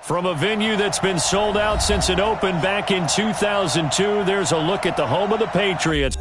From a venue that's been sold out since it opened back in 2002, there's a look at the home of the Patriots.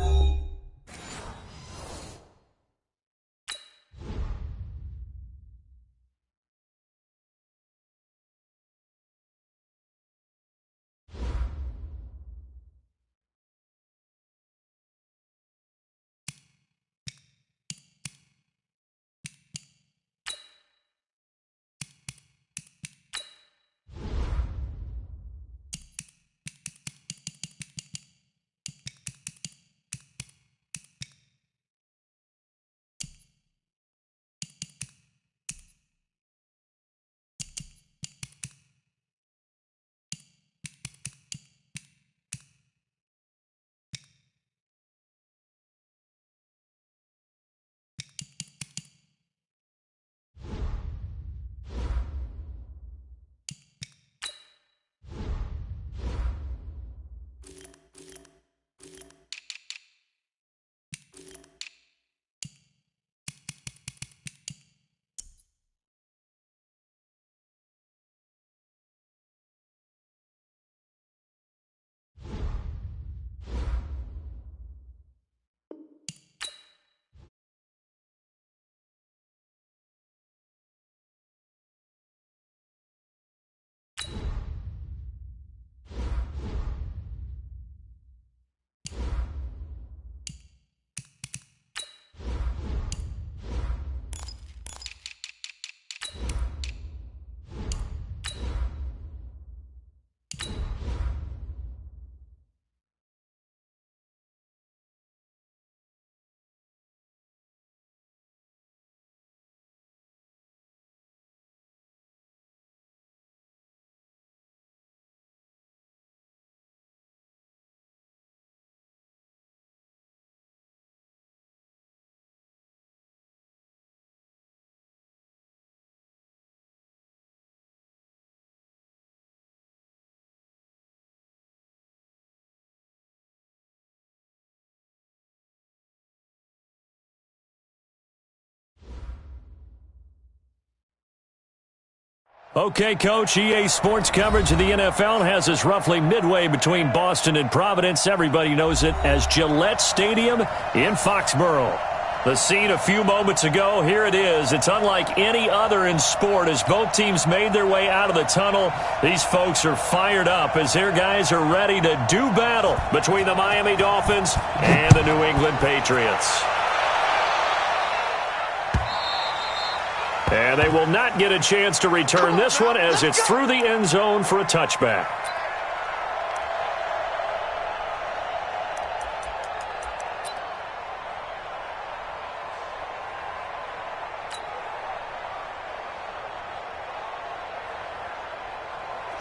Okay, Coach, EA Sports coverage of the NFL has us roughly midway between Boston and Providence. Everybody knows it as Gillette Stadium in Foxborough. The scene a few moments ago, here it is. It's unlike any other in sport as both teams made their way out of the tunnel. These folks are fired up as their guys are ready to do battle between the Miami Dolphins and the New England Patriots. And they will not get a chance to return this one as it's through the end zone for a touchback.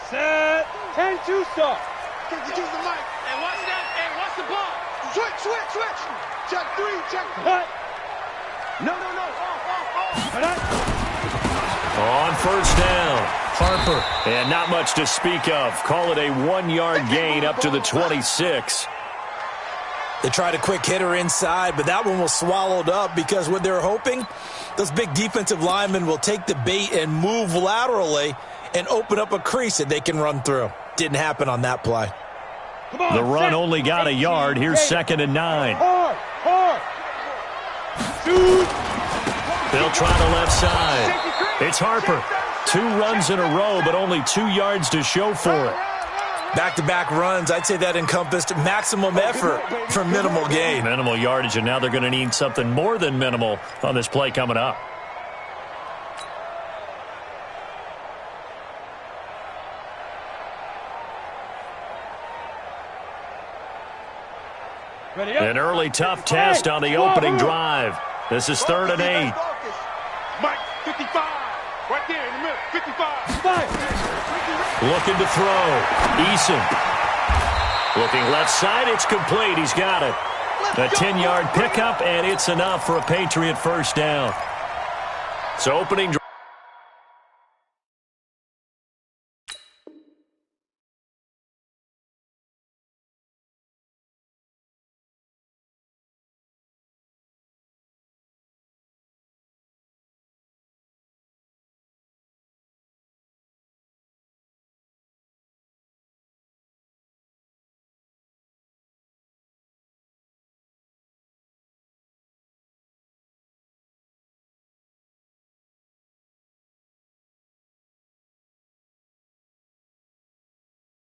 Set. 10-2 start. Can you use the mic? Hey, watch that. Hey, watch the ball. Switch. Check 3, check. Cut. No. Off. On first down, Harper. And not much to speak of. Call it a 1-yard gain up to the 26. They tried a quick hitter inside, but that one was swallowed up because what they're hoping, those big defensive linemen will take the bait and move laterally and open up a crease that they can run through. Didn't happen on that play. The run only got a yard. Here's 2nd and 9. Hard. Shoot. They'll try the left side. It's Harper. 2 runs in a row, but only 2 yards to show for it. Back-to-back runs, I'd say that encompassed maximum effort for minimal gain. Minimal yardage, and now they're going to need something more than minimal on this play coming up. An early tough test on the opening drive. This is 3rd and 8. Mike, 55. Right there in the middle. 55. Looking to throw. Eason. Looking left side. It's complete. He's got it. A 10-yard pickup, and it's enough for a Patriot first down. So opening drive.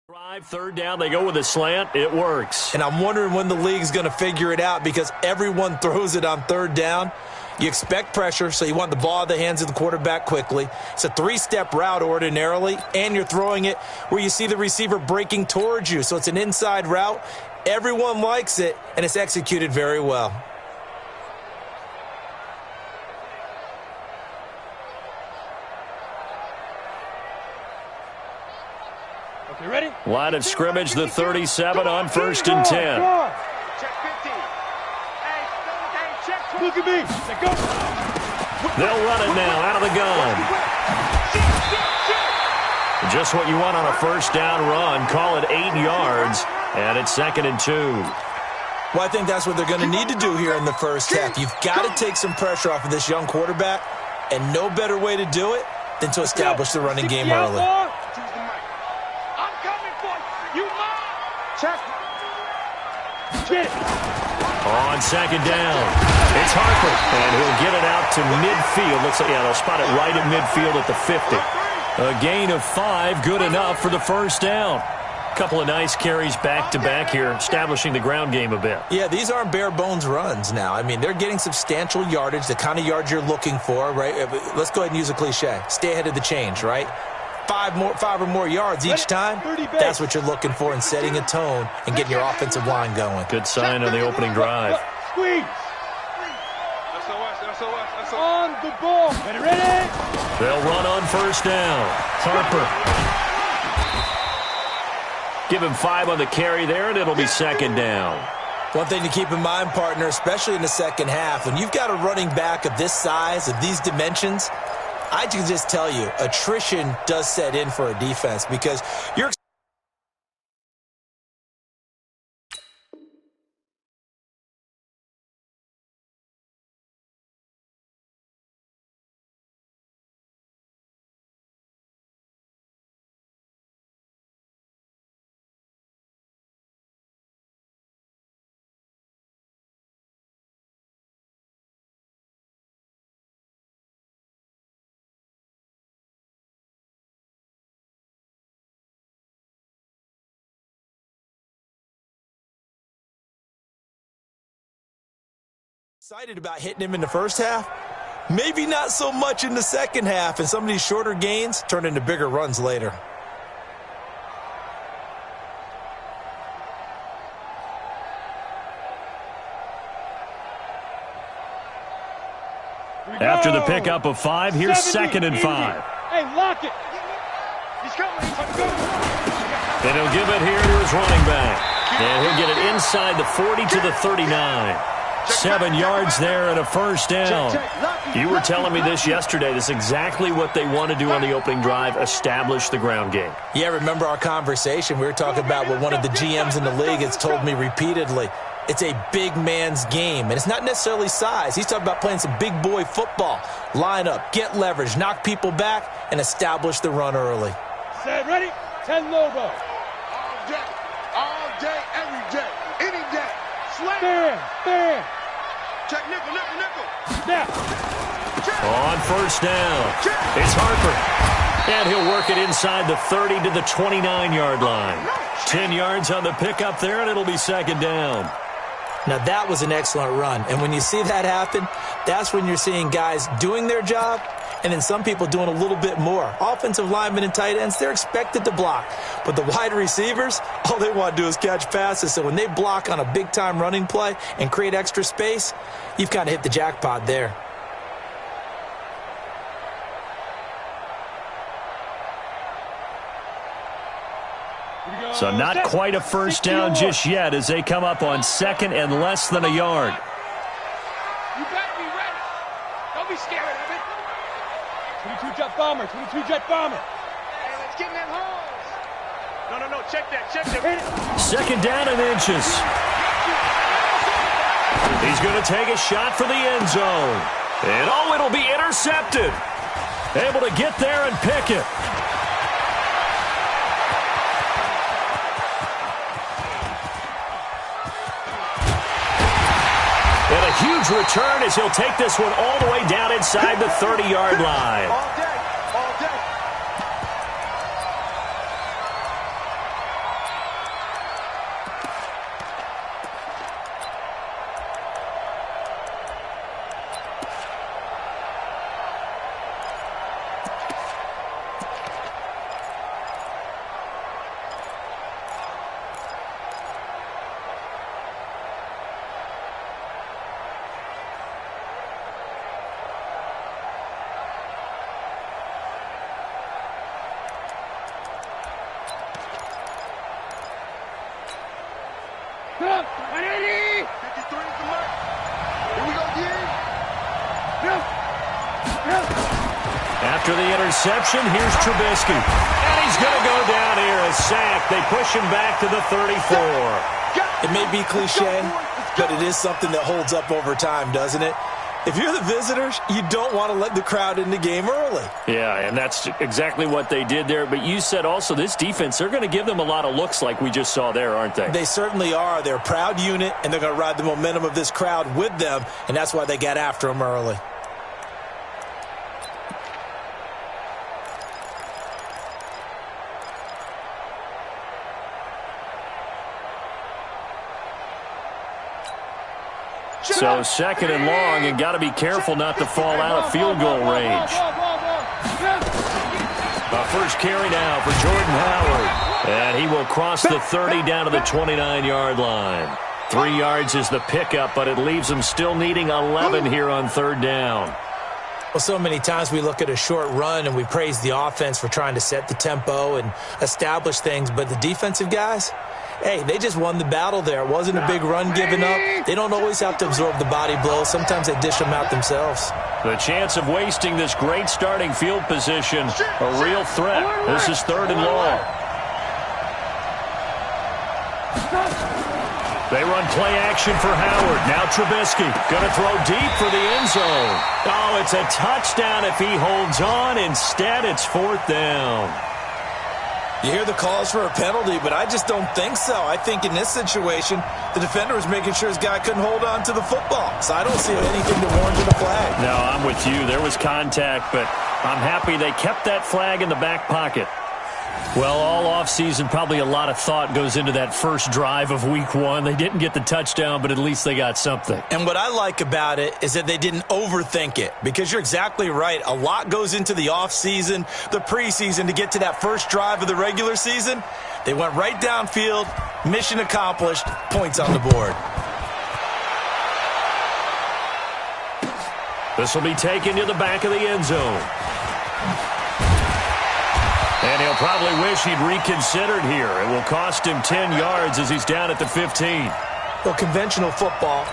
Drive, third down, they go with a slant. It works. And I'm wondering when the league's going to figure it out because everyone throws it on third down. You expect pressure, so you want the ball in the hands of the quarterback quickly. It's a three-step route ordinarily, and you're throwing it where you see the receiver breaking towards you. So it's an inside route. Everyone likes it, and it's executed very well. Okay, ready? Line of scrimmage, the 37 on 1st and 10. Check 50. Hey, check. Look at me. Let go. They'll run it now out of the gun. Just what you want on a first down run. Call it 8 yards, and it's 2nd and 2. Well, I think that's what they're going to need to do here in the first half. You've got to take some pressure off of this young quarterback, and no better way to do it than to establish the running game early. Check. Get it. On 2nd down, it's Harper, and he'll get it out to midfield. Looks like, they'll spot it right at midfield at the 50. A gain of 5, good enough for the first down. A couple of nice carries back-to-back here, establishing the ground game a bit. Yeah, these aren't bare-bones runs now. I mean, they're getting substantial yardage, the kind of yards you're looking for, right? Let's go ahead and use a cliche. Stay ahead of the change, right? 5 or more yards each time, that's what you're looking for in setting a tone and getting your offensive line going. Good sign on the opening drive. Squeeze. On the ball. Ready? They'll run on first down. Harper. Give him 5 on the carry there, and it'll be 2nd down. One thing to keep in mind, partner, especially in the second half, when you've got a running back of this size, of these dimensions, I can just tell you, attrition does set in for a defense because you're excited about hitting him in the first half. Maybe not so much in the second half, and some of these shorter gains turn into bigger runs later. After the pickup of 5, here's 2nd and 5. Hey, lock it. He's coming. And he'll give it here to his running back. And he'll get it inside the 40 to the 39. 7 yards there and a first down. You were telling me this yesterday. This is exactly what they want to do on the opening drive, establish the ground game. Yeah, remember our conversation. We were talking about what one of the GMs in the league has told me repeatedly. It's a big man's game, and it's not necessarily size. He's talking about playing some big boy football. Line up, get leverage, knock people back, and establish the run early. Set, ready? 10 Lobo. All day, every day, any day. Slam. Bam. Check nickel. Snap. On first down, it's Harper. And he'll work it inside the 30 to the 29-yard line. 10 yards on the pickup there, and it'll be 2nd down. Now, that was an excellent run. And when you see that happen, that's when you're seeing guys doing their job and then some people doing a little bit more. Offensive linemen and tight ends, they're expected to block. But the wide receivers, all they want to do is catch passes. So when they block on a big-time running play and create extra space, you've kind of hit the jackpot there. So not quite a first down just yet as they come up on 2nd and less than a yard. You better be ready. Don't be scared of it. 22 jet bomber. Hey, let's get in them holes. No. Check that. 2nd down and inches. He's going to take a shot for the end zone. And it'll be intercepted. Able to get there and pick it. And a huge return as he'll take this one all the way down inside the 30-yard line. All day. 53 is the mark. Here we go, After the interception, here's Trubisky. And he's going to go down here, a sack. They push him back to the 34. It may be cliche, but it is something that holds up over time, doesn't it? If you're the visitors, you don't want to let the crowd in the game early. Yeah, and that's exactly what they did there. But you said also this defense, they're going to give them a lot of looks like we just saw there, aren't they? They certainly are. They're a proud unit, and they're going to ride the momentum of this crowd with them, and that's why they got after them early. So second and long, and got to be careful not to fall out of field goal range. First carry now for Jordan Howard. And he will cross the 30 down to the 29-yard line. 3 yards is the pickup, but it leaves them still needing 11 here on third down. Well, so many times we look at a short run and we praise the offense for trying to set the tempo and establish things, but the defensive guys, hey, they just won the battle there. It wasn't a big run given up. They don't always have to absorb the body blow. Sometimes they dish them out themselves. The chance of wasting this great starting field position, a real threat. This is third and long. They run play action for Howard. Now Trubisky going to throw deep for the end zone. Oh, it's a touchdown if he holds on. Instead, it's fourth down. You hear the calls for a penalty, but I just don't think so. I think in this situation, the defender was making sure his guy couldn't hold on to the football. So I don't see anything to warrant a flag. No, I'm with you. There was contact, but I'm happy they kept that flag in the back pocket. Well, all offseason, probably a lot of thought goes into that first drive of week one. They didn't get the touchdown, but at least they got something. And what I like about it is that they didn't overthink it, because you're exactly right. A lot goes into the offseason, the preseason to get to that first drive of the regular season. They went right downfield, mission accomplished, points on the board. This will be taken to the back of the end zone. And he'll probably wish he'd reconsidered here. It will cost him 10 yards as he's down at the 15. Well, conventional football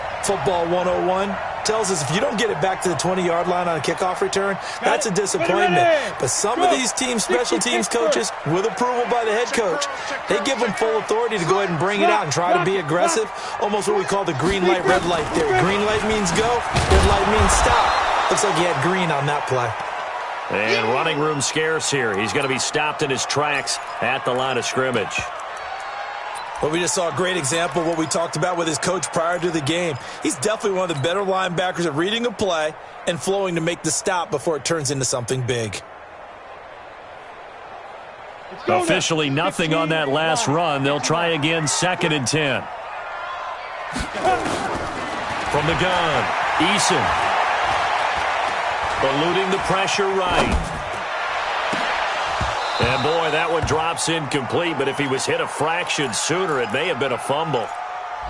101, tells us if you don't get it back to the 20-yard line on a kickoff return, that's a disappointment. But some of these teams, special teams coaches, with approval by the head coach, they give them full authority to go ahead and bring it out and try to be aggressive, almost what we call the green light, red light theory. Green light means go, red light means stop. Looks like he had green on that play. And running room scarce here. He's going to be stopped in his tracks at the line of scrimmage. Well, we just saw a great example of what we talked about with his coach prior to the game. He's definitely one of the better linebackers at reading a play and flowing to make the stop before it turns into something big. Officially nothing on that last run. They'll try again, 2nd and 10. From the gun, Eason. Eluding the pressure right. And boy, that one drops incomplete, but if he was hit a fraction sooner, it may have been a fumble.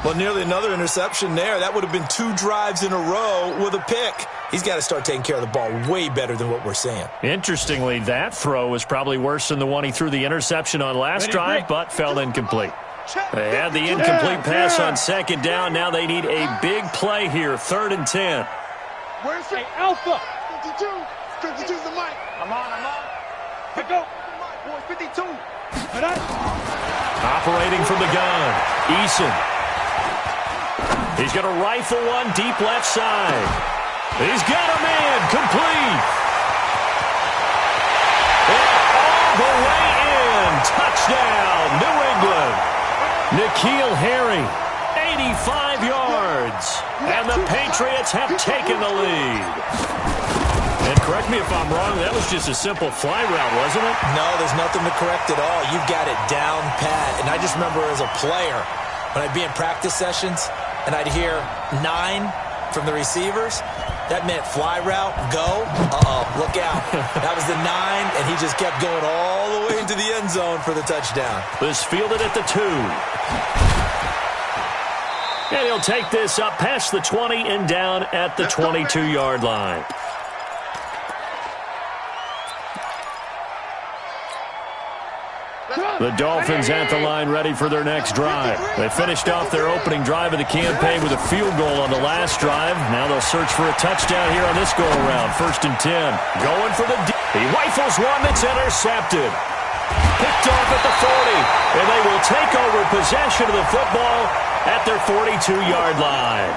Well, nearly another interception there. That would have been 2 drives in a row with a pick. He's got to start taking care of the ball way better than what we're seeing. Interestingly, that throw was probably worse than the one he threw the interception on last drive, but fell incomplete. They had the incomplete pass on 2nd down. Now they need a big play here, 3rd and 10. Where's it? Alpha. 52. 52's the mic. I'm on. Pick up. Boy, 52. Operating from the gun, Eason. He's going to rifle one deep left side. He's got a man, complete. And all the way in. Touchdown, New England. N'Keal Harry, 85 yards. And the Patriots have taken the lead. And correct me if I'm wrong, that was just a simple fly route, wasn't it? No, there's nothing to correct at all. You've got it down pat. And I just remember as a player, when I'd be in practice sessions and I'd hear 9 from the receivers, that meant fly route, go. Look out. That was the 9, and he just kept going all the way into the end zone for the touchdown. This fielded at the 2. And he'll take this up past the 20 and down at the 22-yard line. The Dolphins at the line ready for their next drive. They finished off their opening drive of the campaign with a field goal on the last drive. Now they'll search for a touchdown here on this go-around. 1st and 10. Going for the he rifles one that's intercepted. Picked off at the 40. And they will take over possession of the football at their 42-yard line.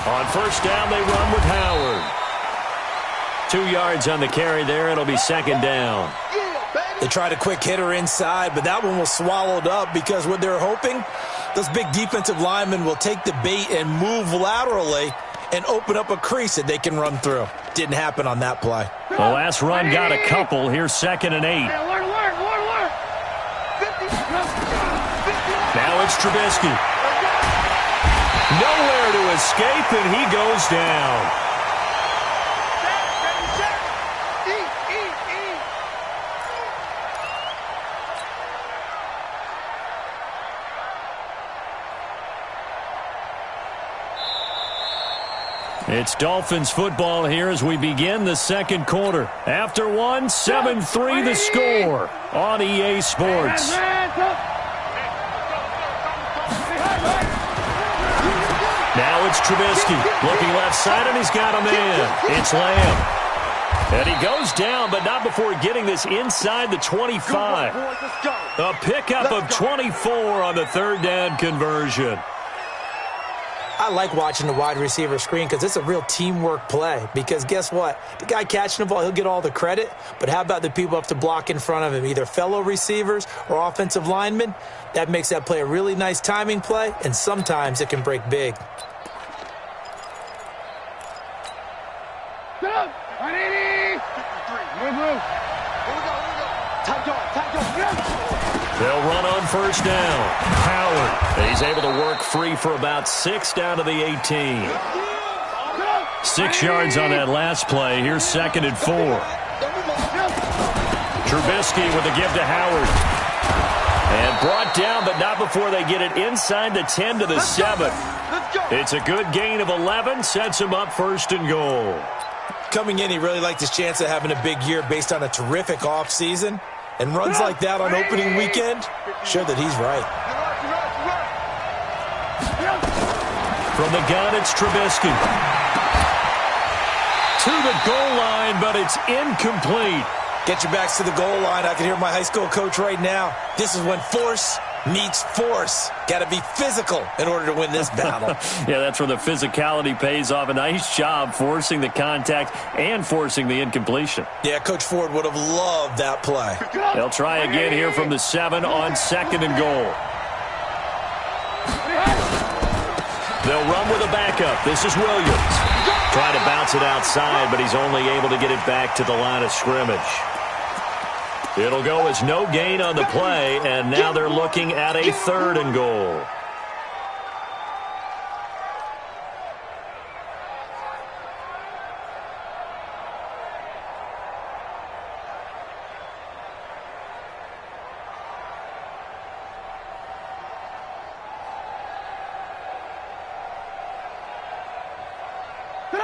On 1st down, they run with Howard. 2 yards on the carry there. It'll be 2nd down. They tried a quick hitter inside, but that one was swallowed up because what they're hoping, those big defensive linemen will take the bait and move laterally and open up a crease that they can run through. Didn't happen on that play. The last run got a couple. Here's 2nd and 8. Now it's Trubisky. Nowhere to escape, and he goes down. It's Dolphins football here as we begin the 2nd quarter. After one, 7-3 the score on EA Sports. Now it's Trubisky looking left side, and he's got a man. It's Lamb. And he goes down, but not before getting this inside the 25. A pickup of 24 on the 3rd down conversion. I like watching the wide receiver screen because it's a real teamwork play. Because guess what? The guy catching the ball, he'll get all the credit. But how about the people who have to block in front of him, either fellow receivers or offensive linemen? That makes that play a really nice timing play, and sometimes it can break big. They'll run on 1st down. Howard. He's able to work free for about 6 down to the 18. 6 yards on that last play. Here's 2nd and 4. Trubisky with a give to Howard. And brought down, but not before they get it inside the 10 to the 7. It's a good gain of 11. Sets him up 1st and goal. Coming in, he really liked his chance of having a big year based on a terrific offseason. And runs like that on opening weekend show that he's right. From the gun, it's Trubisky. To the goal line, but it's incomplete. Get your backs to the goal line. I can hear my high school coach right now. This is when force meets force. Got to be physical in order to win this battle. Yeah, that's where the physicality pays off. A nice job forcing the contact and forcing the incompletion. Yeah, Coach Ford would have loved that play. They'll try again here from the 7 on 2nd and goal. They'll run with a backup. This is Williams. Trying to bounce it outside, but he's only able to get it back to the line of scrimmage. It'll go as no gain on the play, and now they're looking at a 3rd and goal.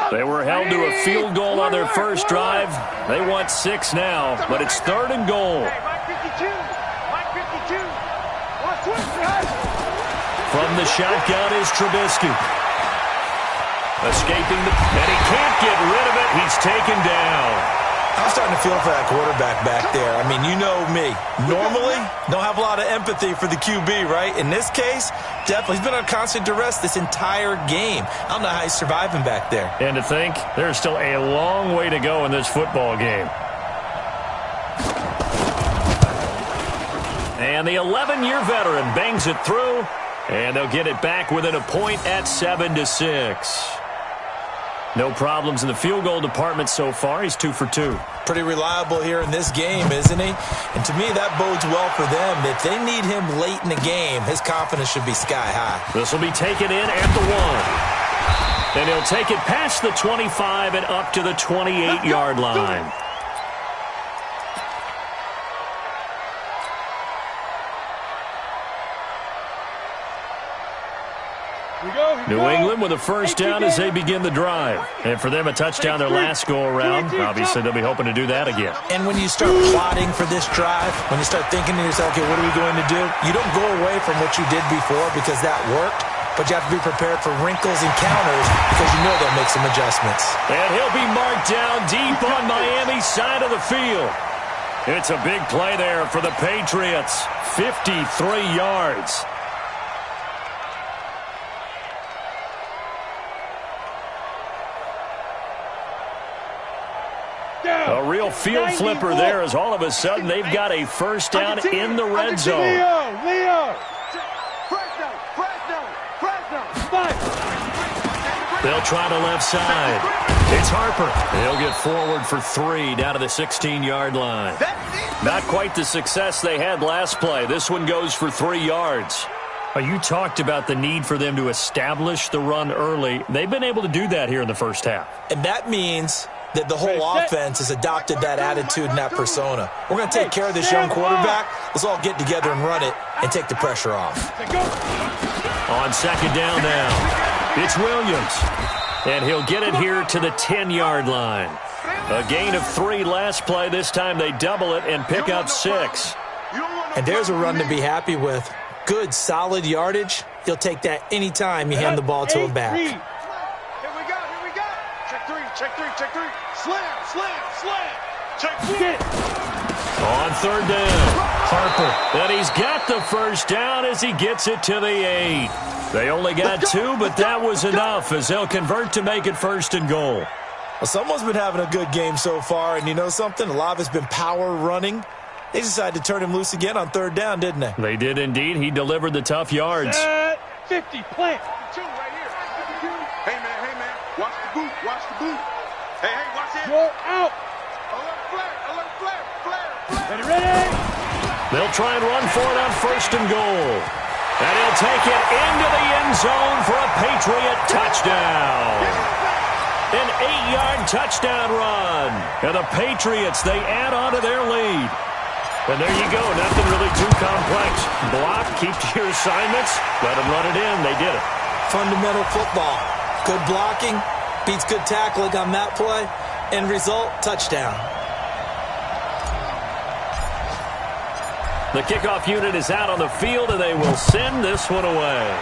They were held to a field goal on their first drive. They want 6 now, but it's 3rd and goal. From the shotgun is Trubisky. Escaping and he can't get rid of it. He's taken down. I'm starting to feel for that quarterback back there. I mean, you know me. Normally, don't have a lot of empathy for the QB, right? In this case, definitely. He's been on constant duress this entire game. I don't know how he's surviving back there. And to think, there's still a long way to go in this football game. And the 11-year veteran bangs it through, and they'll get it back within a point at 7-6. No problems in the field goal department so far. He's 2 for 2. Pretty reliable here in this game, isn't he? And to me, that bodes well for them. If they need him late in the game, his confidence should be sky high. This will be taken in at the 1. And he'll take it past the 25 and up to the 28-yard line. New England with a first down as they begin the drive. And for them, a touchdown their last go-around. Obviously, they'll be hoping to do that again. And when you start plotting for this drive, when you start thinking to yourself, okay, what are we going to do? You don't go away from what you did before because that worked. But you have to be prepared for wrinkles and counters because you know they'll make some adjustments. And he'll be marked down deep on Miami's side of the field. It's a big play there for the Patriots. 53 yards. A real field flipper there as all of a sudden they've got a first down in the red zone. Leo. They'll try the left side. It's Harper. He'll get forward for 3 down to the 16-yard line. Not quite the success they had last play. This one goes for 3 yards. You talked about the need for them to establish the run early. They've been able to do that here in the first half. And that means that the whole offense has adopted that attitude and that persona. We're going to take care of this young quarterback. Let's all get together and run it and take the pressure off. On second down now, it's Williams. And he'll get it here to the 10-yard line. A gain of 3 last play. This time they double it and pick up 6. And there's a run to be happy with. Good, solid yardage. He'll take that anytime you hand the ball to him back. Here we go. Check three. Slam. Check 4. On third down, Harper. And he's got the first down as he gets it to the 8. They only got 2, but that was enough as they'll convert to make it first and goal. Well, someone's been having a good game so far, and you know something? A lot of it's been power running. They decided to turn him loose again on third down, didn't they? They did indeed. He delivered the tough yards. 50, plant. 2 right here. Hey, man. Watch the boot. Hey, watch it. You're out. Alert flare. Ready? They'll try and run for it on first and goal. And he'll take it into the end zone for a Patriot touchdown. An 8-yard touchdown run. And the Patriots, they add on to their lead. And there you go. Nothing really too complex. Block, keep to your assignments. Let them run it in. They did it. Fundamental football. Good blocking. Beats good tackling on that play. End result, touchdown. The kickoff unit is out on the field, and they will send this one away.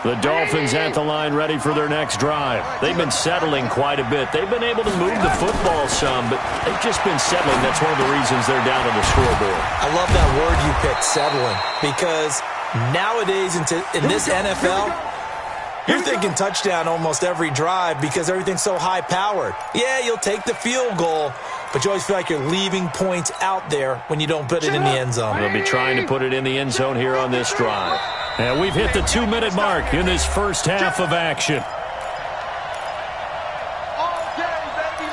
The Dolphins at the line ready for their next drive. They've been settling quite a bit. They've been able to move the football some, but they've just been settling. That's one of the reasons they're down on the scoreboard. I love that word you picked, settling, because nowadays in this NFL, you're thinking touchdown almost every drive because everything's so high-powered. Yeah, you'll take the field goal, but you always feel like you're leaving points out there when you don't put it in the end zone. They'll be trying to put it in the end zone here on this drive. And we've hit the 2-minute mark in this first half of action. All day, baby.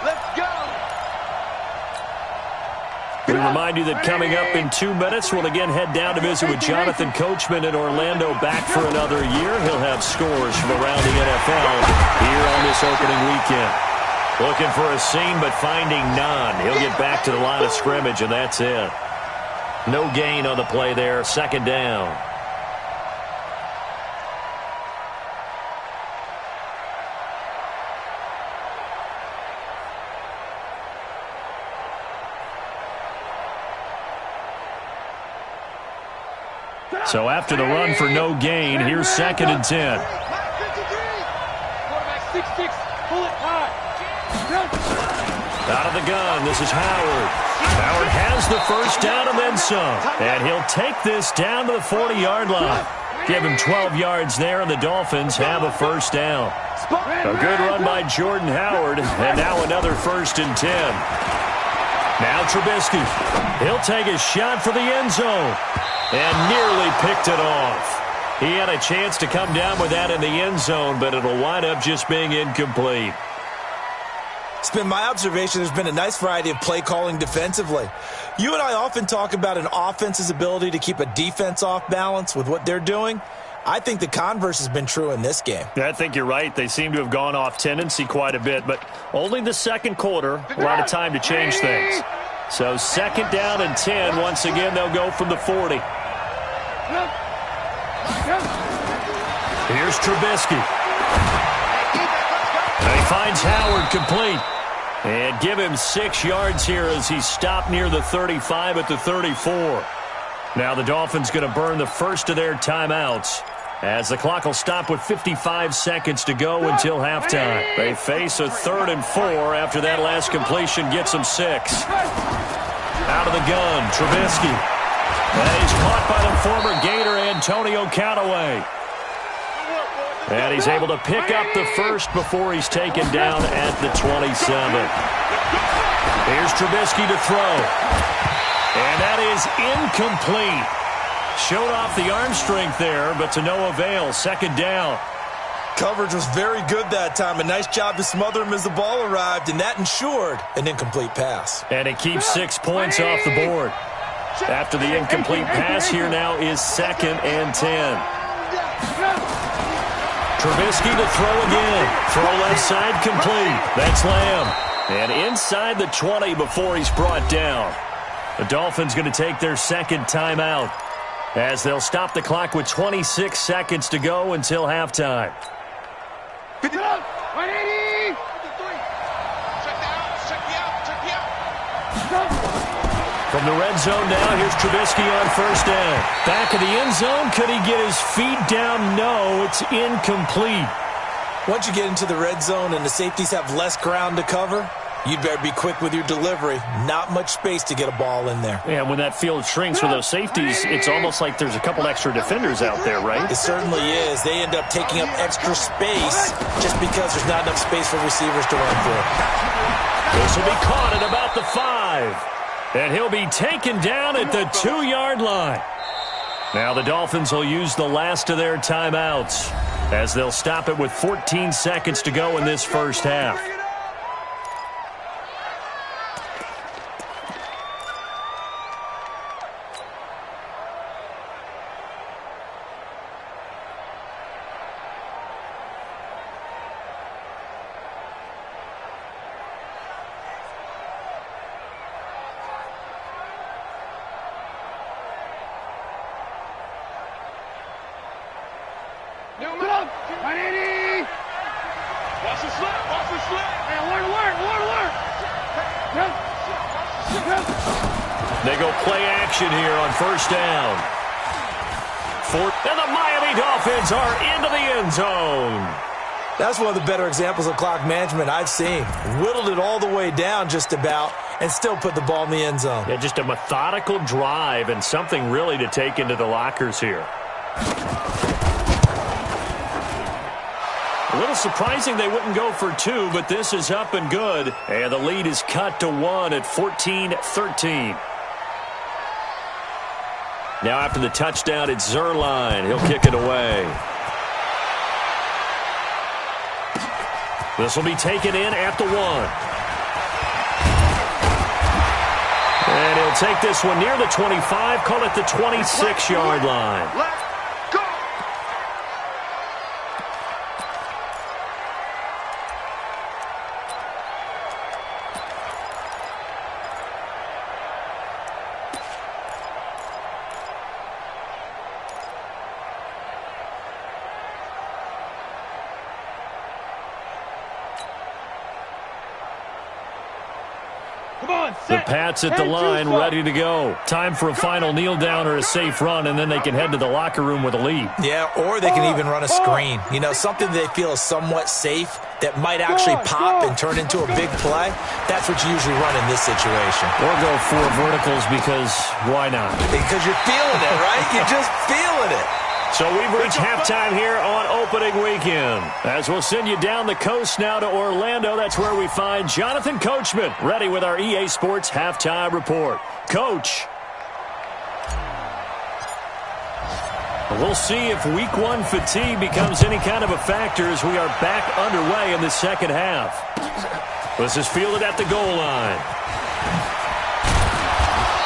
Let's go. We remind you that coming up in 2 minutes, we'll again head down to visit with Jonathan Coachman in Orlando, back for another year. He'll have scores from around the NFL here on this opening weekend. Looking for a seam, but finding none. He'll get back to the line of scrimmage, and that's it. No gain on the play there. Second down. So after the run for no gain, here's 2nd and 10. Quarterback 6'6", pull it high. Out of the gun, this is Howard. Howard has the first down and then some. And he'll take this down to the 40-yard line. Give him 12 yards there, and the Dolphins have a first down. A good run by Jordan Howard, and now another 1st and 10. Now Trubisky. He'll take a shot for the end zone. And nearly picked it off. He had a chance to come down with that in the end zone, but it'll wind up just being incomplete. It's been my observation there's been a nice variety of play calling defensively. You and I often talk about an offense's ability to keep a defense off balance with what they're doing. I think the converse has been true in this game. Yeah, I think you're right. They seem to have gone off tendency quite a bit, but only the second quarter, a lot of time to change things. So 2nd down and 10. Once again, they'll go from the 40. Here's Trubisky. And he finds Howard complete. And give him 6 yards here as he's stopped near the 35 at the 34. Now the Dolphins going to burn the first of their timeouts as the clock will stop with 55 seconds to go until halftime. They face a 3rd and 4 after that last completion gets them 6. Out of the gun, Trubisky. And he's caught by the former Gator Antonio Callaway. And he's able to pick up the first before he's taken down at the 27. Here's Trubisky to throw. And that is incomplete. Showed off the arm strength there, but to no avail. 2nd down. Coverage was very good that time. A nice job to smother him as the ball arrived, and that ensured an incomplete pass. And it keeps 6 points off the board. After the incomplete pass, here now is 2nd and 10. Trubisky to throw again. Throw left side complete. That's Lamb. And inside the 20 before he's brought down. The Dolphins going to take their 2nd timeout as they'll stop the clock with 26 seconds to go until halftime. 180! From the red zone now, here's Trubisky on 1st down. Back of the end zone, could he get his feet down? No, it's incomplete. Once you get into the red zone and the safeties have less ground to cover, you'd better be quick with your delivery. Not much space to get a ball in there. Yeah, when that field shrinks with those safeties, it's almost like there's a couple extra defenders out there, right? It certainly is. They end up taking up extra space just because there's not enough space for receivers to run through. This will be caught at about the 5. And he'll be taken down at the 2-yard line. Now the Dolphins will use the last of their timeouts as they'll stop it with 14 seconds to go in this first half. They go play action here on 1st down. And the Miami Dolphins are into the end zone. That's one of the better examples of clock management I've seen. Whittled it all the way down just about and still put the ball in the end zone. Yeah, just a methodical drive and something really to take into the lockers here. A little surprising they wouldn't go for 2, but this is up and good. And the lead is cut to 1 at 14-13. Now after the touchdown, it's Zerline. He'll kick it away. This will be taken in at the 1. And he'll take this one near the 25, call it the 26-yard line. The Pats at the line, ready to go. Time for a final kneel down or a safe run, and then they can head to the locker room with a lead. Yeah, or they can even run a screen. You know, something they feel is somewhat safe that might actually pop and turn into a big play. That's what you usually run in this situation. Or go 4 verticals because why not? Because you're feeling it, right? You're just feeling it. So we've reached halftime here on opening weekend. As we'll send you down the coast now to Orlando, that's where we find Jonathan Coachman, ready with our EA Sports Halftime Report. Coach. We'll see if week one fatigue becomes any kind of a factor as we are back underway in the second half. This is fielded at the goal line.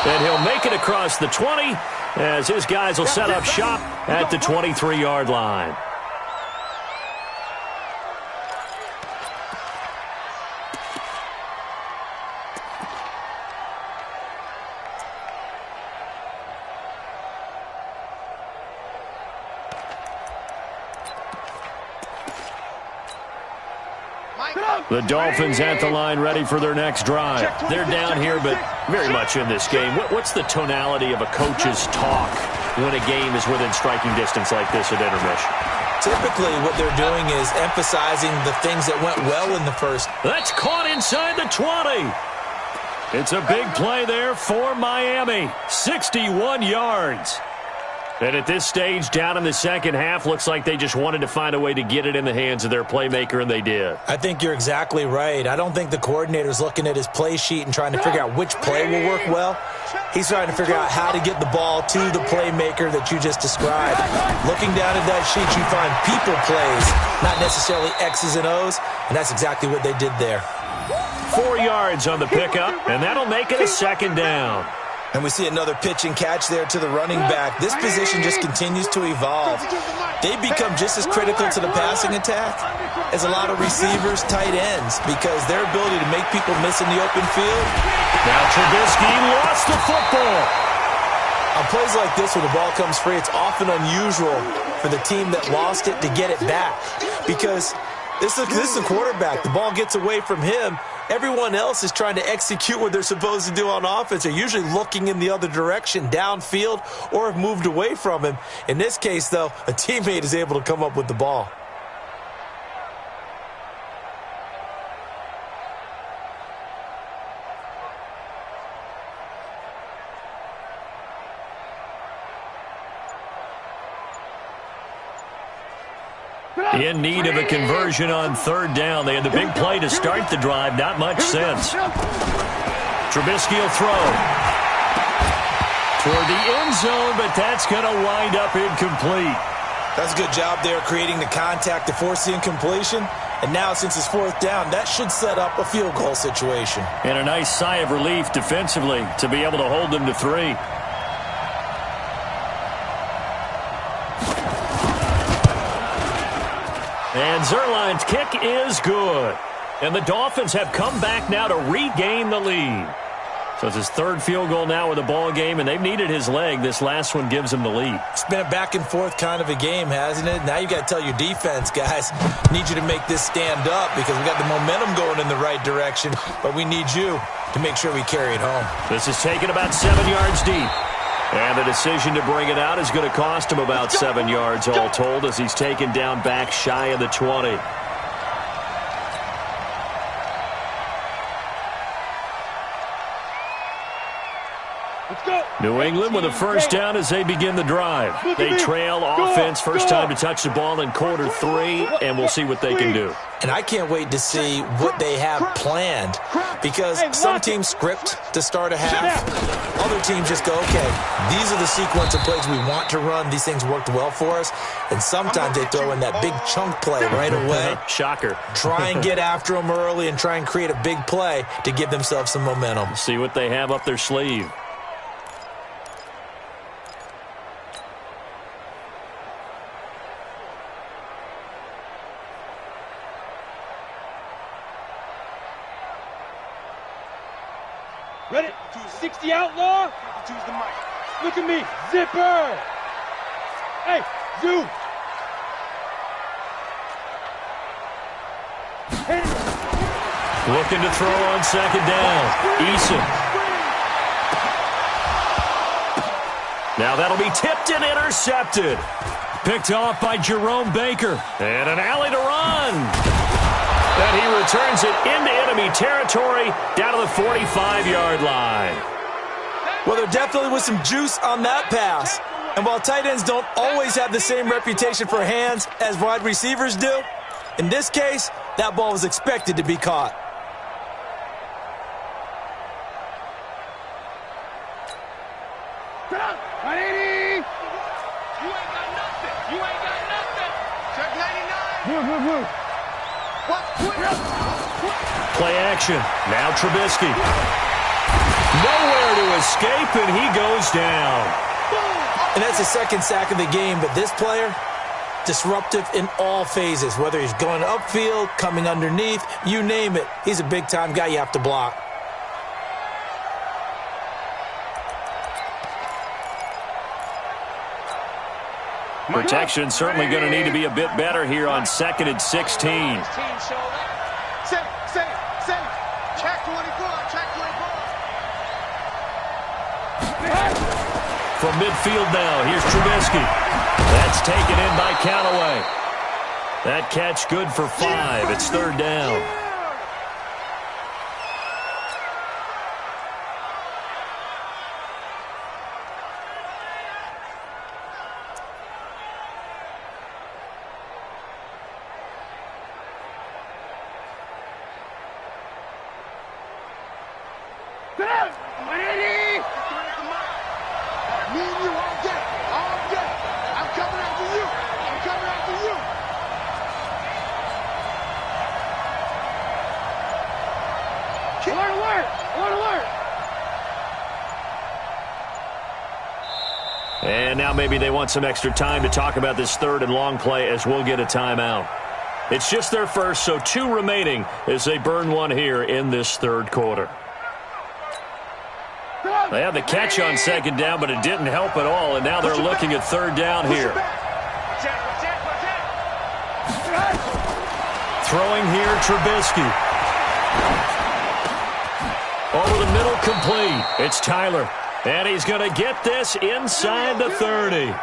And he'll make it across the 20 as his guys will set up shop at the 23-yard line. The Dolphins at the line ready for their next drive. They're down here, but very much in this game. What's the tonality of a coach's talk when a game is within striking distance like this at intermission? Typically, what they're doing is emphasizing the things that went well in the first. That's caught inside the 20. It's a big play there for Miami. 61 yards. And at this stage, down in the second half, looks like they just wanted to find a way to get it in the hands of their playmaker, and they did. I think you're exactly right. I don't think the coordinator's looking at his play sheet and trying to figure out which play will work well. He's trying to figure out how to get the ball to the playmaker that you just described. Looking down at that sheet, you find people plays, not necessarily X's and O's, and that's exactly what they did there. 4 yards on the pickup, and that'll make it a second down. And we see another pitch and catch there to the running back. This position just continues to evolve. They become just as critical to the passing attack as a lot of receivers, tight ends, because their ability to make people miss in the open field. Now Trubisky lost the football. On plays like this where the ball comes free, it's often unusual for the team that lost it to get it back, because this is a quarterback. The ball gets away from him. Everyone else is trying to execute what they're supposed to do on offense. They're usually looking in the other direction, downfield, or have moved away from him. In this case, though, a teammate is able to come up with the ball. In need of a conversion on third down. They had the big play to start the drive. Not much sense. Trubisky will throw toward the end zone, but that's going to wind up incomplete. That's a good job there creating the contact to force the incompletion. And now, since it's fourth down, that should set up a field goal situation. And a nice sigh of relief defensively to be able to hold them to 3. And Zerline's kick is good. And the Dolphins have come back now to regain the lead. So it's his third field goal now with the ball game, and they've needed his leg. This last one gives him the lead. It's been a back-and-forth kind of a game, hasn't it? Now you got to tell your defense, guys, need you to make this stand up because we got the momentum going in the right direction, but we need you to make sure we carry it home. This is taken about 7 yards deep. And the decision to bring it out is going to cost him about 7 yards all told as he's taken down back shy of the 20. New England with a first down as they begin the drive. They trail offense, first time to touch the ball in quarter 3, and we'll see what they can do. And I can't wait to see what they have planned, because some teams script to start a half. Other teams just go, okay, these are the sequence of plays we want to run. These things worked well for us. And sometimes they throw in that big chunk play right away. Shocker. Try and get after them early and try and create a big play to give themselves some momentum. See what they have up their sleeve. Ready? 60 outlaw. Look at me. Zipper. Hey, Zoo. Looking to throw on second down. Eason. Now that'll be tipped and intercepted. Picked off by Jerome Baker. And an alley to run. And he returns it into enemy territory down to the 45-yard line. Well, there definitely was some juice on that pass. And while tight ends don't always have the same reputation for hands as wide receivers do, in this case, that ball was expected to be caught. Play action. Now Trubisky. Nowhere to escape, and he goes down. And that's his second sack of the game, but this player, disruptive in all phases, whether he's going upfield, coming underneath, you name it. He's a big-time guy you have to block. Protection certainly going to need to be a bit better here on 2nd and 16. Check 24, check 24. From midfield now, here's Trubisky. That's taken in by Callaway. That catch good for 5. It's 3rd down. Ready? Me and you all day. All day. I'm coming after you. I'm coming after you. Alert! Alert! And now maybe they want some extra time to talk about this 3rd and long play as we'll get a timeout. It's just their first, so 2 remaining as they burn one here in this 3rd quarter. They had the catch on 2nd down, but it didn't help at all, and now they're looking at 3rd down here. Throwing here, Trubisky. Over the middle, complete. It's Tyler, and he's going to get this inside the 30.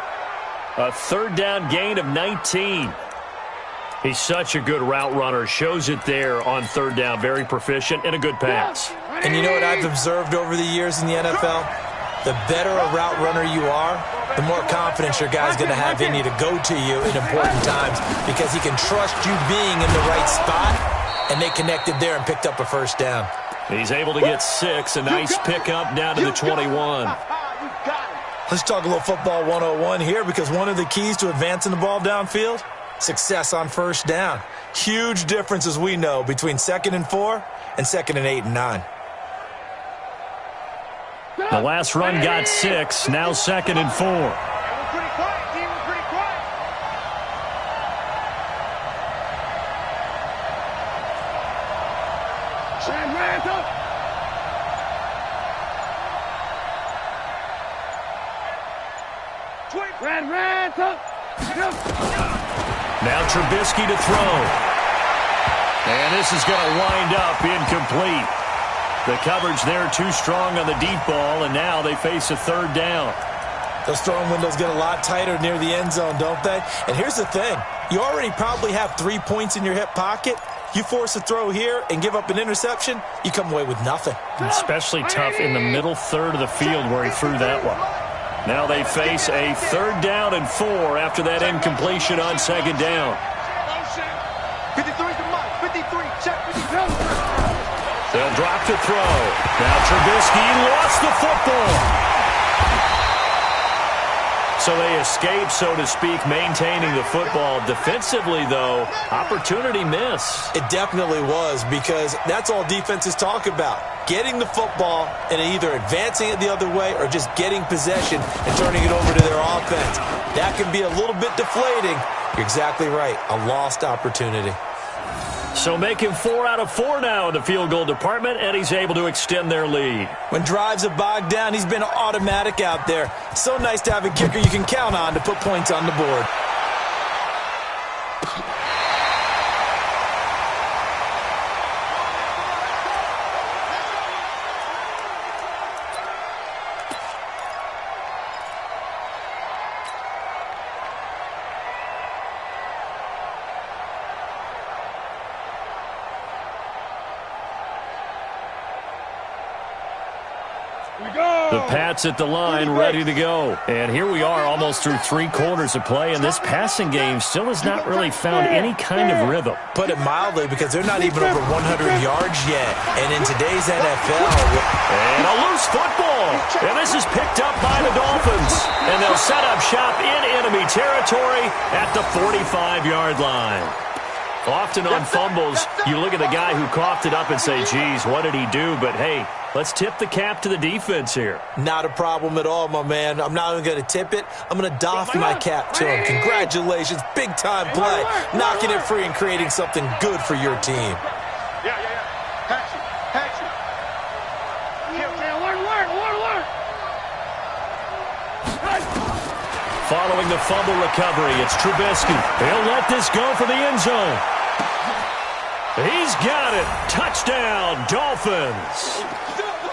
A 3rd down gain of 19. He's such a good route runner. Shows it there on 3rd down. Very proficient and a good pass. And you know what I've observed over the years in the NFL? The better a route runner you are, the more confidence your guy's going to have in you to go to you in important times because he can trust you being in the right spot, and they connected there and picked up a 1st down. He's able to get 6. A nice pickup down to the 21. Let's talk a little football 101 here because one of the keys to advancing the ball downfield, success on 1st down. Huge difference, as we know, between 2nd and 4 and 2nd and 8 and 9. The last run got 6. Now 2nd and 4. We're pretty quiet, team. We're pretty quiet. Now Trubisky to throw. And this is going to wind up incomplete. The coverage there too strong on the deep ball, and now they face a 3rd down. Those throwing windows get a lot tighter near the end zone, don't they? And here's the thing. You already probably have 3 points in your hip pocket. You force a throw here and give up an interception, you come away with nothing. Especially tough in the middle 3rd of the field where he threw that one. Now they face a 3rd down and 4 after that incompletion on 2nd down. 53's the mark. 53. Check 53. They'll drop to throw. Now Trubisky lost the football. So they escape, so to speak, maintaining the football. Defensively, though, opportunity miss. It definitely was because that's all defenses talk about. Getting the football and either advancing it the other way or just getting possession and turning it over to their offense. That can be a little bit deflating. You're exactly right. A lost opportunity. So making 4 out of 4 now in the field goal department, and he's able to extend their lead. When drives are bogged down, he's been automatic out there. So nice to have a kicker you can count on to put points on the board. The Pats at the line, ready to go. And here we are almost through 3 quarters of play, and this passing game still has not really found any kind of rhythm. Put it mildly, because they're not even over 100 yards yet. And in today's NFL... And a loose football. And this is picked up by the Dolphins. And they'll set up shop in enemy territory at the 45-yard line. Often on fumbles, you look at the guy who coughed it up and say, geez, what did he do? But, hey, let's tip the cap to the defense here. Not a problem at all, my man. I'm not even going to tip it. I'm going to doff my cap to him. Congratulations. Big-time play. Knocking it free and creating something good for your team. Yeah. Patch it. Following the fumble recovery, it's Trubisky. He'll let this go for the end zone. He's got it. Touchdown, Dolphins.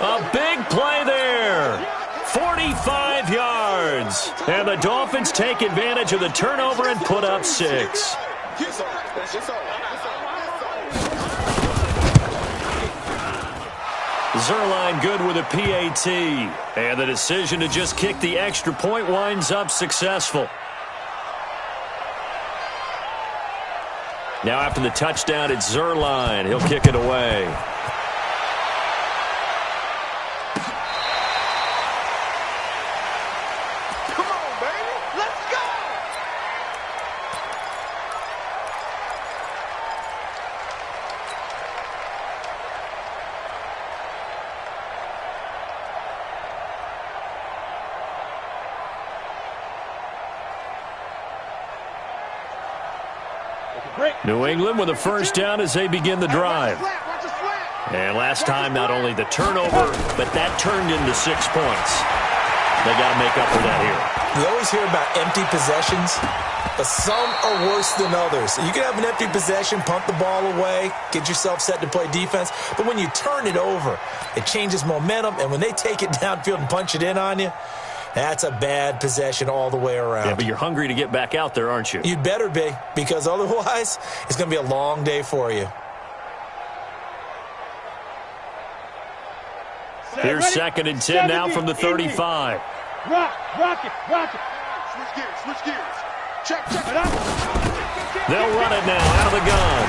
A big play there. 45 yards. And the Dolphins take advantage of the turnover and put up 6. Zerline good with a PAT. And the decision to just kick the extra point winds up successful. Now after the touchdown, it's Zerline. He'll kick it away. Come on, baby. Let's go. New England with a first down as they begin the drive. And last time, not only the turnover, but that turned into 6 points. They got to make up for that here. You always hear about empty possessions, but some are worse than others. You can have an empty possession, punt the ball away, get yourself set to play defense, but when you turn it over, it changes momentum, and when they take it downfield and punch it in on you, that's a bad possession all the way around. Yeah, but you're hungry to get back out there, aren't you? You'd better be, because otherwise, it's going to be a long day for you. Here's second and 10 now from the 35. Rock it. Switch gears. Check. They'll run it now out of the gun.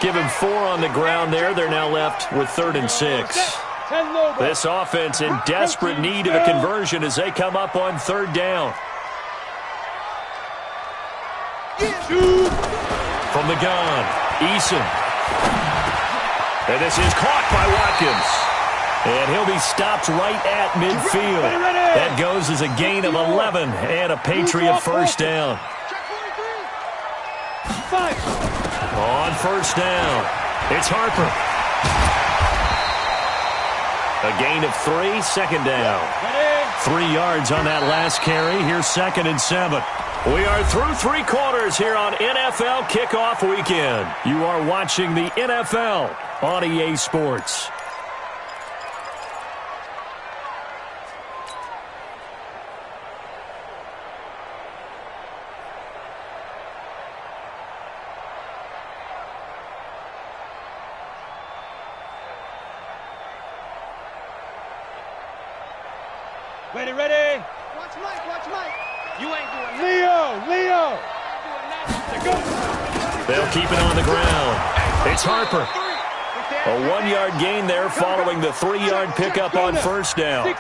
Give him 4 on the ground there. They're now left with 3rd and 6. This offense in desperate need of a conversion as they come up on 3rd down. From the gun, Eason. And this is caught by Watkins. And he'll be stopped right at midfield. That goes as a gain of 11 and a Patriot first down. On first down, it's Harper. A gain of 3, second down. 3 yards on that last carry. Here's 2nd and 7. We are through 3 quarters here on NFL Kickoff Weekend. You are watching the NFL on EA Sports. Ready. Watch Mike. You ain't doing Leo. They'll keep it on the ground. It's Harper. A 1-yard gain there following the 3-yard pickup on first down.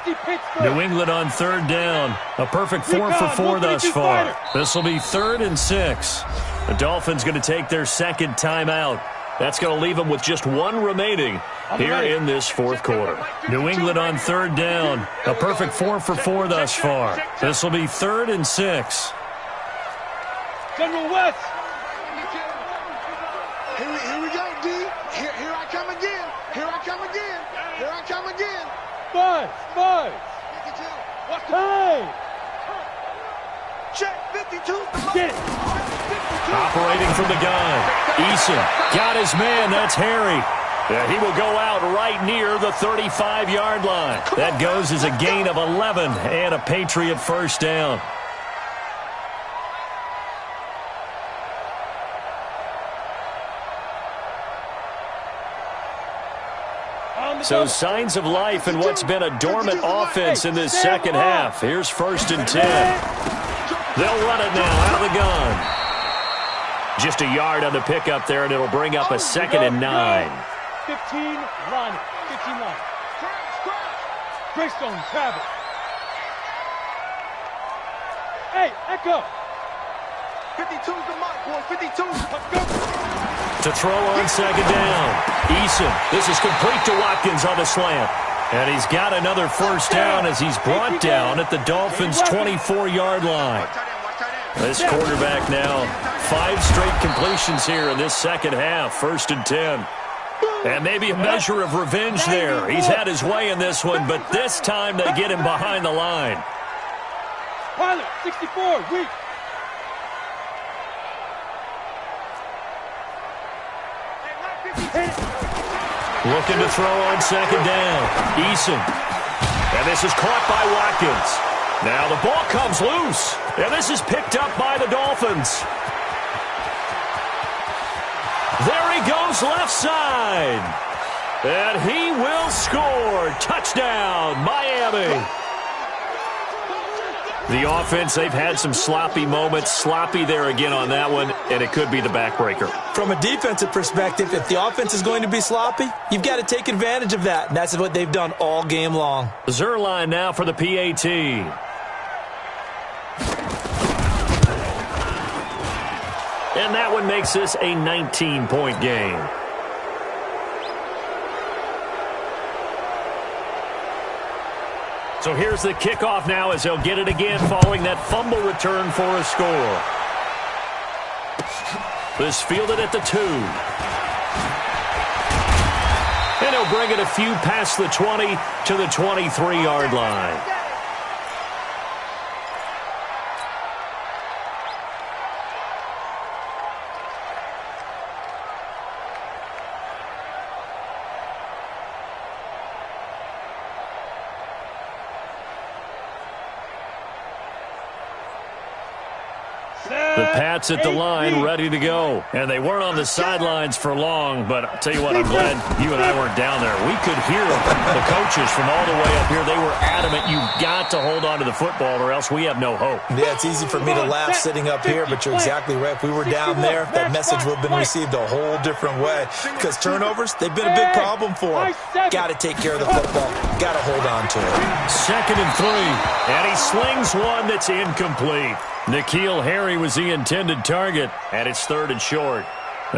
New England on 3rd down. A perfect 4 for 4 thus far. This will be 3rd and 6. The Dolphins going to take their 2nd timeout. That's going to leave them with just 1 remaining here in this 4th quarter. New England on 3rd down. A perfect 4 for 4 thus far. This will be 3rd and 6. General West. Here we go, D. Here I come again. Buzz. Hey. Check 52. Get it. Operating from the gun. Eason got his man. That's Harry. Yeah, he will go out right near the 35-yard line. That goes as a gain of 11 and a Patriot first down. So signs of life in what's been a dormant offense in this second half. Here's 1st and 10. They'll run it now out of the gun. Just a yard on the pickup there, and it'll bring up a 2nd and 9. 15 line. Greystone, travel. Hey, Echo. 52's the mark, boys. 52. Let's go. To throw on second down. Eason. This is complete to Watkins on the slant. And he's got another first down as he's brought down at the Dolphins' 24-yard line. This quarterback now, 5 straight completions here in this second half. 1st and 10. And maybe a measure of revenge there. He's had his way in this one, but this time they get him behind the line. Pilot, 64, weak. Looking to throw on second down. Eason. And this is caught by Watkins. Now the ball comes loose. And this is picked up by the Dolphins. There he goes left side. And he will score. Touchdown, Miami. The offense, they've had some sloppy moments. Sloppy there again on that one, and it could be the backbreaker. From a defensive perspective, if the offense is going to be sloppy, you've got to take advantage of that, and that's what they've done all game long. Zerline now for the PAT. And that one makes this a 19-point game. So here's the kickoff now as they'll get it again following that fumble return for a score. This fielded at the 2. And he'll bring it a few past the 20 to the 23-yard line. The Pats at the line, ready to go. And they weren't on the sidelines for long, but I'll tell you what, I'm glad you and I weren't down there. We could hear the coaches from all the way up here. They were adamant, you've got to hold on to the football or else we have no hope. Yeah, it's easy for me to laugh sitting up here, but you're exactly right. If we were down there, that message would have been received a whole different way. Because turnovers, they've been a big problem for them. Got to take care of the football. Got to hold on to it. 2nd and 3. And he slings one that's incomplete. N'Keal Harry was the intended target, and it's 3rd and short.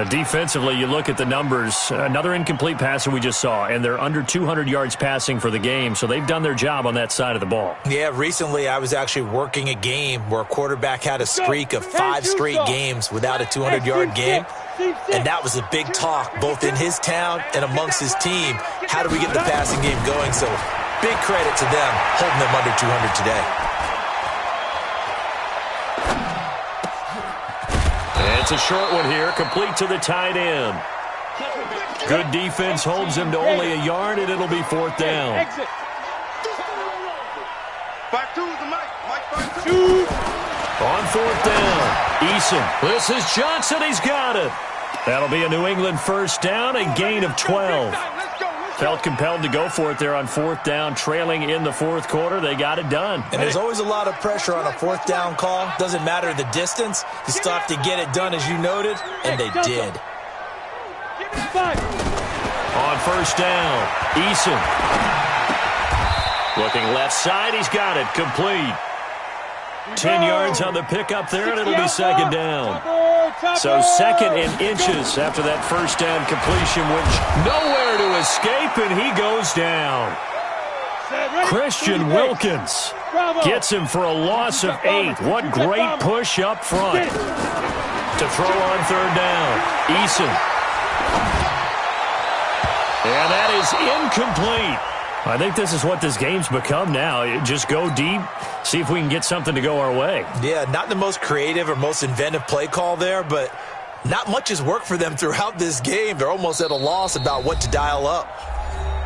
Defensively, you look at the numbers. Another incomplete pass that we just saw, and they're under 200 yards passing for the game, so they've done their job on that side of the ball. Yeah, recently I was actually working a game where a quarterback had a streak of 5 straight games without a 200-yard game, and that was a big talk both in his town and amongst his team. How do we get the passing game going? So big credit to them holding them under 200 today. It's a short one here, complete to the tight end. Good defense holds him to only a yard, and it'll be 4th down. 5-2's the mic. Mike 5-2. On 4th down, Eason. This is Johnson. He's got it. That'll be a New England first down, a gain of 12. Felt compelled to go for it there on 4th down, trailing in the 4th quarter. They got it done. And there's always a lot of pressure on a 4th down call. Doesn't matter the distance. You still have to get it done, as you noted, and they did. On 1st down, Eason. Looking left side. He's got it. Complete. 10 yards on the pickup there, and it'll be 2nd down. So 2nd and inches after that first down completion, which nowhere to escape, and he goes down. Christian Wilkins gets him for a loss of 8. What great push up front. To throw on 3rd down, Eason. And that is incomplete. I think this is what this game's become now. Just go deep, see if we can get something to go our way. Yeah, not the most creative or most inventive play call there, but not much has worked for them throughout this game. They're almost at a loss about what to dial up.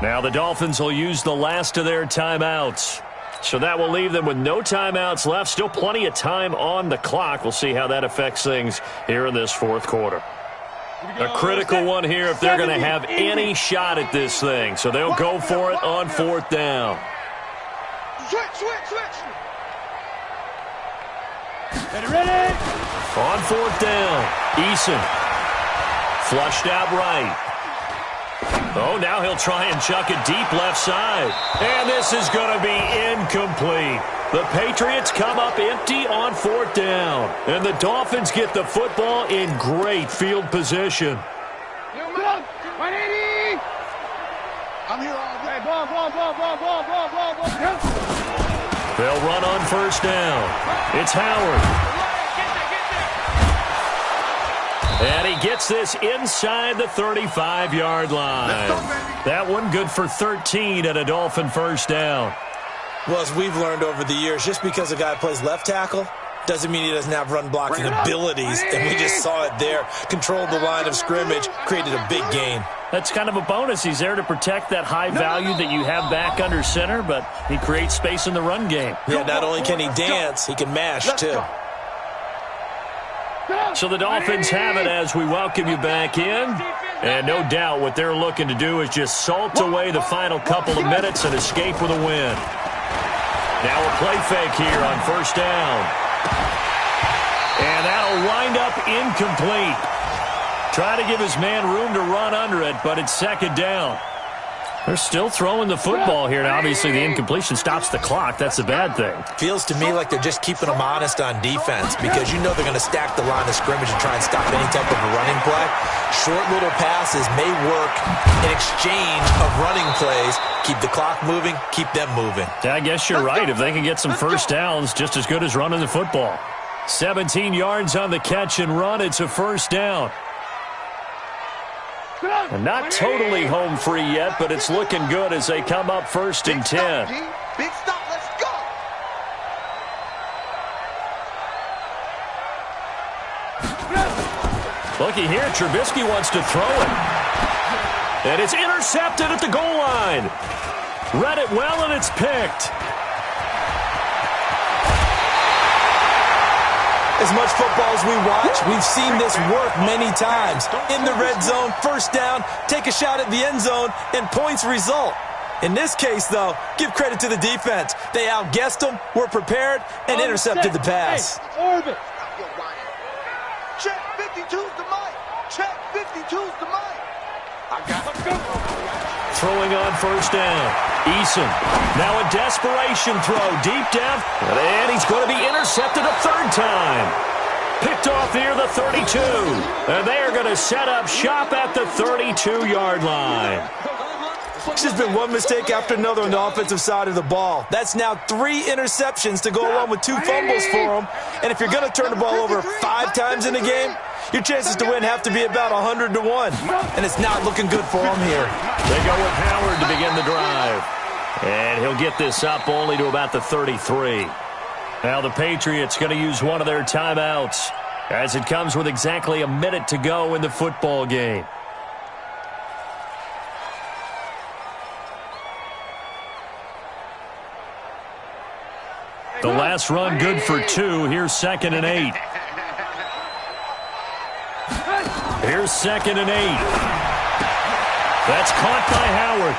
Now the Dolphins will use the last of their timeouts. So that will leave them with no timeouts left. Still plenty of time on the clock. We'll see how that affects things here in this 4th quarter. A critical one here if they're going to have any shot at this thing. So they'll go for it on 4th down. Switch. Ready. On 4th down, Eason. Flushed out right. Oh, now he'll try and chuck it deep left side. And this is going to be incomplete. The Patriots come up empty on 4th down. And the Dolphins get the football in great field position. I'm here all day. They'll run on 1st down. It's Howard. And he gets this inside the 35-yard line. That one good for 13 at a Dolphin 1st down. Well, as we've learned over the years, just because a guy plays left tackle doesn't mean he doesn't have run blocking abilities. And we just saw it there. Controlled the line of scrimmage, created a big gain. That's kind of a bonus. He's there to protect that high value that you have back under center, but he creates space in the run game. Yeah, not only can he dance, he can mash, too. So the Dolphins have it as we welcome you back in. And no doubt what they're looking to do is just salt away the final couple of minutes and escape with a win. Now a play fake here on 1st down. And that'll wind up incomplete. Try to give his man room to run under it, but it's 2nd down. They're still throwing the football here. Now, obviously, the incompletion stops the clock. That's a bad thing. Feels to me like they're just keeping them honest on defense because you know they're going to stack the line of scrimmage and try and stop any type of a running play. Short little passes may work in exchange of running plays. Keep the clock moving, keep them moving. Yeah, I guess you're right. If they can get some 1st downs, just as good as running the football. 17 yards on the catch and run. It's a 1st down. And not totally home free yet, but it's looking good as they come up 1st and 10. Big stop, let's go. Looky here, Trubisky wants to throw it. And it's intercepted at the goal line. Read it well, and it's picked. As much football as we watch, we've seen this work many times. In the red zone, 1st down, take a shot at the end zone, and points result. In this case, though, give credit to the defense. They outguessed them, were prepared, and intercepted the pass. Orbit. Check 52's the mic. Check 52's the mic. I got it. Throwing on 1st down. Eason. Now a desperation throw deep down. And he's going to be intercepted a 3rd time. Picked off near the 32. And they are going to set up shop at the 32-yard line. It's just been one mistake after another on the offensive side of the ball. That's now 3 interceptions to go along with 2 fumbles for them. And if you're going to turn the ball over 5 times in a game, your chances to win have to be about 100 to 1. And it's not looking good for them here. They go with Howard to begin the drive. And he'll get this up only to about the 33. Now the Patriots going to use one of their timeouts as it comes with exactly a minute to go in the football game. The last run good for 2. Here's 2nd and 8. Here's 2nd and 8. That's caught by Howard.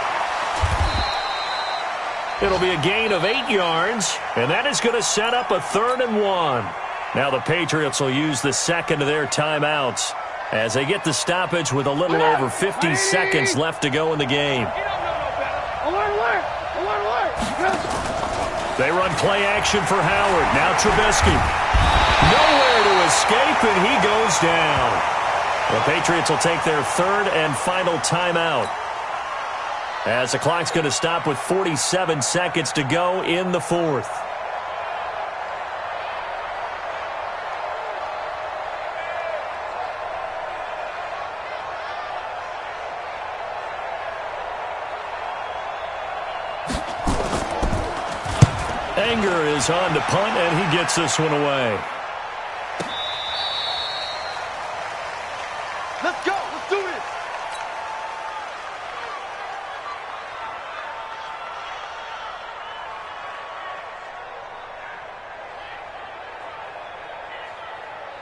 It'll be a gain of 8 yards, and that is going to set up a 3rd and 1. Now the Patriots will use the 2nd of their timeouts as they get the stoppage with a little over 50 seconds left to go in the game. They run play action for Howard. Now Trubisky. Nowhere to escape, and he goes down. The Patriots will take their 3rd and final timeout as the clock's going to stop with 47 seconds to go in the 4th. Anger is on to punt, and he gets this one away. Let's go. Let's do this.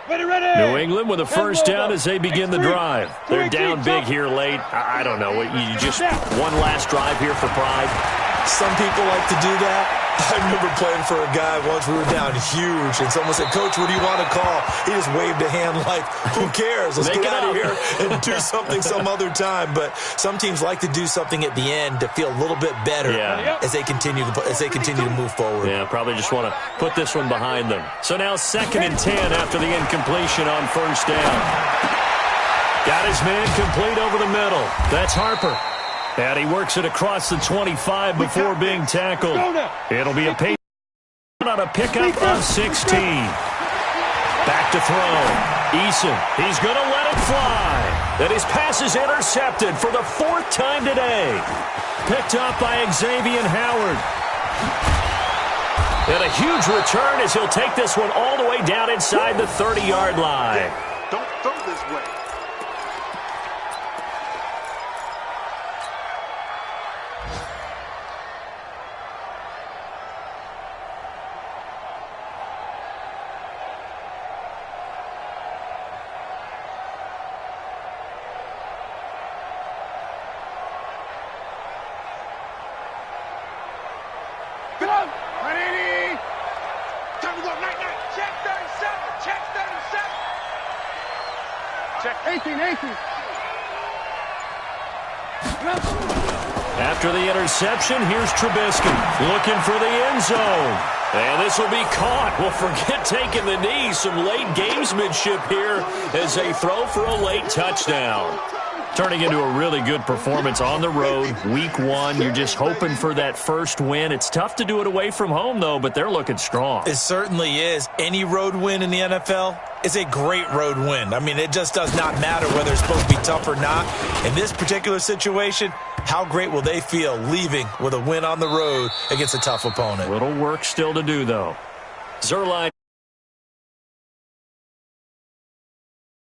Ready. New England with a 1st down as they begin the drive. They're down big here late. I don't know. You just one last drive here for pride. Some people like to do that. I remember playing for a guy once. We were down huge, and someone said, "Coach, what do you want to call?" He just waved a hand like, "Who cares? Let's get out of here and do something some other time." But some teams like to do something at the end to feel a little bit better as they continue to move forward. Yeah, probably just want to put this one behind them. So now 2nd and 10 after the incompletion on 1st down. Got his man complete over the middle. That's Harper. And he works it across the 25 before being tackled. It'll be a pace on a pickup of 16. Back to throw. Eason, he's going to let it fly. And his pass is intercepted for the 4th time today. Picked up by Xavier Howard. And a huge return as he'll take this one all the way down inside the 30-yard line. Don't throw this way. After the interception, here's Trubisky looking for the end zone. And this will be caught. Well, forget taking the knee. Some late gamesmanship here as they throw for a late touchdown. Turning into a really good performance on the road, week 1. You're just hoping for that first win. It's tough to do it away from home, though, but they're looking strong. It certainly is. Any road win in the NFL is a great road win. I mean, it just does not matter whether it's supposed to be tough or not. In this particular situation, how great will they feel leaving with a win on the road against a tough opponent? Little work still to do, though. Zuerlein